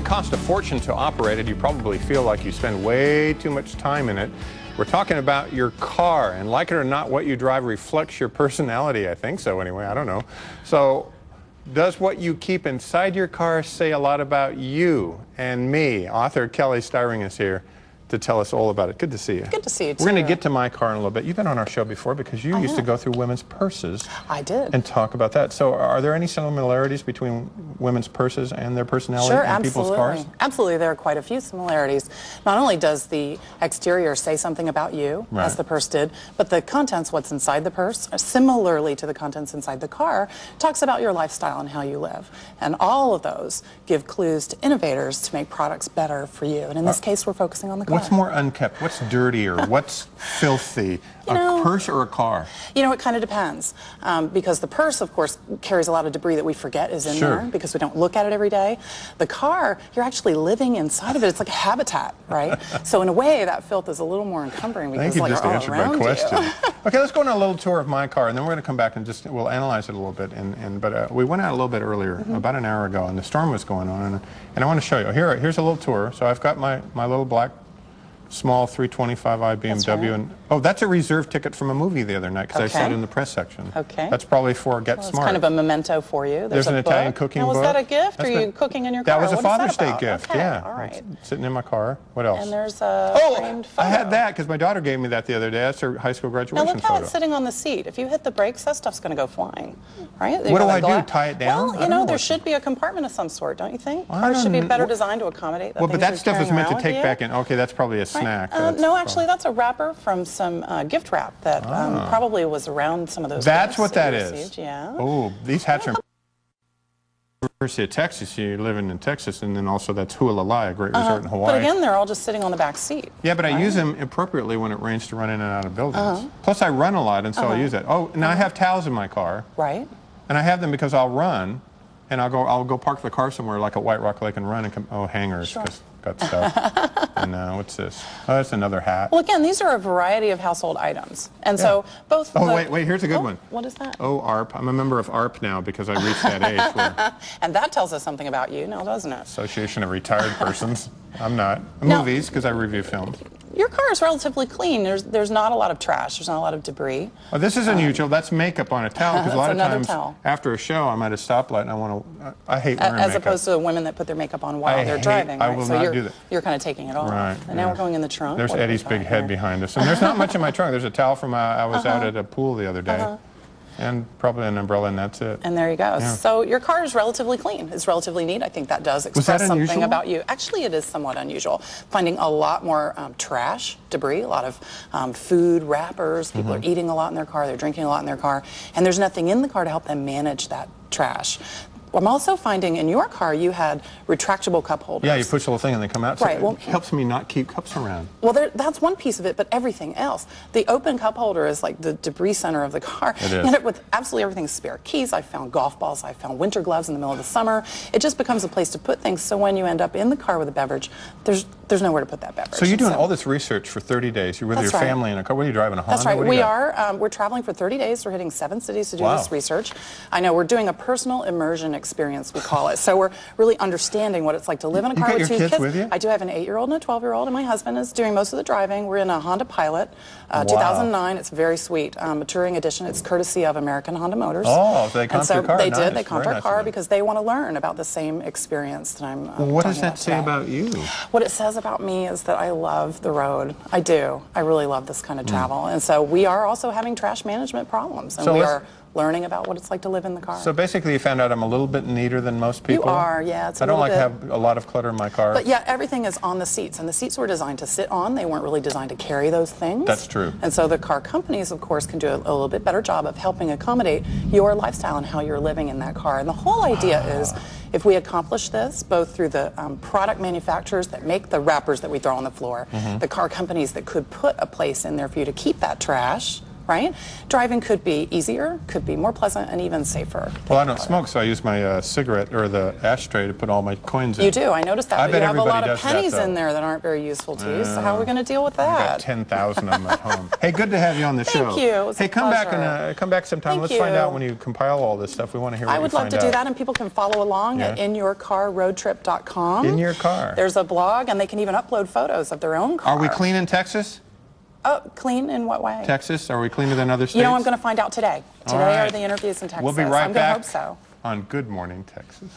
doesn't cost a fortune to operate it. You probably feel like you spend way too much time in it. We're talking about your car, and like it or not, what you drive reflects your personality. I think so anyway, I don't know. So does what you keep inside your car say a lot about you and me? Author Kelley Styring is here to tell us all about it. Good to see you. Good to see you, too. We're going to get to my car in a little bit. You've been on our show before because you used to go through women's purses. I did. And talk about that. So are there any similarities between women's purses and their personality in people's cars? Absolutely. There are quite a few similarities. Not only does the exterior say something about you, as the purse did, but the contents, what's inside the purse, similarly to the contents inside the car, talks about your lifestyle and how you live. And all of those give clues to innovators to make products better for you. And in this case, we're focusing on the car. What's more unkept? What's dirtier? What's filthy? A purse or a car? You know, it kind of depends. Because the purse, of course, carries a lot of debris that we forget is in there because we don't look at it every day. The car, you're actually living inside of it. It's like a habitat, right? So in a way, that filth is a little more encumbering because you just answered my question. Okay, let's go on a little tour of my car, and then we're going to come back and we'll analyze it a little bit. But we went out a little bit earlier, about an hour ago, and the storm was going on, and I want to show you. Here's a little tour. So I've got my little black small 325i BMW, and that's a reserve ticket from a movie the other night because I saw it in the press section. Okay, that's probably for Get Smart. It's kind of a memento for you. There's an Italian cooking book. Was that a gift, or are you cooking in your car? That was a Father's Day gift. Okay, yeah, all right. It's sitting in my car. What else? And there's a framed photo. I had that because my daughter gave me that the other day. That's her high school graduation photo. Now look how it's sitting on the seat. If you hit the brakes, that stuff's going to go flying, right? What do I do? Tie it down? Well, you know, there should be a compartment of some sort, don't you think? Cars should be better designed to accommodate that. Well, but that stuff is meant to take back in. Okay, that's probably a snack. No, actually, that's a wrapper from some gift wrap that probably was around some of those. That's what that is. Yeah. Oh, these hats are. University of Texas. You're living in Texas, and then also that's Hualalai, a great resort in Hawaii. But again, they're all just sitting on the back seat. Yeah, but I use them appropriately when it rains to run in and out of buildings. Plus, I run a lot, and so I use that. Oh, and I have towels in my car. Right. And I have them because I'll run, and I'll go park the car somewhere like at White Rock Lake and run and come. Oh, hangers. Sure. Got stuff. And what's this? Oh, that's another hat. Well, again, these are a variety of household items. And so both... Oh, wait, here's a good one. What is that? Oh, ARP. I'm a member of ARP now because I reached that age where... And that tells us something about you now, doesn't it? Association of Retired Persons. I'm not. Movies, because I review films. Your car is relatively clean. There's not a lot of trash. There's not a lot of debris. Oh, this is unusual. That's makeup on a towel, because a lot of times after a show I'm at a stoplight and I want to. I hate wearing makeup. As opposed to the women that put their makeup on while they're driving. I will not do that. You're kind of taking it off. Right. And now we're going in the trunk. There's Eddie's big head behind us, and there's not much in my trunk. There's a towel from I was out at a pool the other day. And probably an umbrella, and that's it. And there you go. Yeah. So your car is relatively clean. It's relatively neat. I think that does express something about you. Actually, it is somewhat unusual. Finding a lot more trash, debris, a lot of food wrappers. People are eating a lot in their car. They're drinking a lot in their car. And there's nothing in the car to help them manage that trash. I'm also finding in your car you had retractable cup holders. Yeah, you push a little thing and they come out. So it helps me not keep cups around. Well, that's one piece of it, but everything else. The open cup holder is like the debris center of the car. It is. You end up with absolutely everything. Spare keys. I found golf balls. I found winter gloves in the middle of the summer. It just becomes a place to put things. So when you end up in the car with a beverage, there's nowhere to put that beverage. So you're doing all this research for 30 days. You're with your family in a car. What are you driving, a Honda? That's right. We are. We're traveling for 30 days. We're hitting 7 cities to do this research. I know. We're doing a personal immersion experience, we call it. So we're really understanding what it's like to live in a car with 2 kids. With you? I do have an 8-year-old and a 12-year-old, and my husband is doing most of the driving. We're in a Honda Pilot, 2009. It's very sweet. A touring edition. It's courtesy of American Honda Motors. Oh, so they comped your car. They did. They comped our car because they want to learn about the same experience that I'm Well, what does that say about you? What it says about me is that I love the road. I do. I really love this kind of travel. And so we are also having trash management problems. And we are learning about what it's like to live in the car. So basically you found out I'm a little bit neater than most people? You are, yeah. I don't like to have a lot of clutter in my car. But yeah, everything is on the seats, and the seats were designed to sit on. They weren't really designed to carry those things. That's true. And so the car companies, of course, can do a little bit better job of helping accommodate your lifestyle and how you're living in that car. And the whole idea is, if we accomplish this, both through the product manufacturers that make the wrappers that we throw on the floor, the car companies that could put a place in there for you to keep that trash, right? Driving could be easier, could be more pleasant, and even safer. Well, I don't smoke, so I use my cigarette or the ashtray to put all my coins in. You do. I noticed that. I but bet you have a lot everybody of does pennies that, in there that aren't very useful to you. So how are we going to deal with I've got that? 10,000 of them at home. Hey, good to have you on the show. Thank you. It was hey, a come back pleasure. and come back sometime. Thank Let's find you. out when you compile all this stuff. We want to hear what I would love to do that, and people can follow along at inyourcarroadtrip.com. In your car. There's a blog, and they can even upload photos of their own car. Are we clean in Texas? Oh, clean in what way? Texas? Are we cleaner than other states? You know, I'm going to find out today. Today right. are the interviews in Texas. We'll be right I'm back going to hope so. on Good Morning Texas.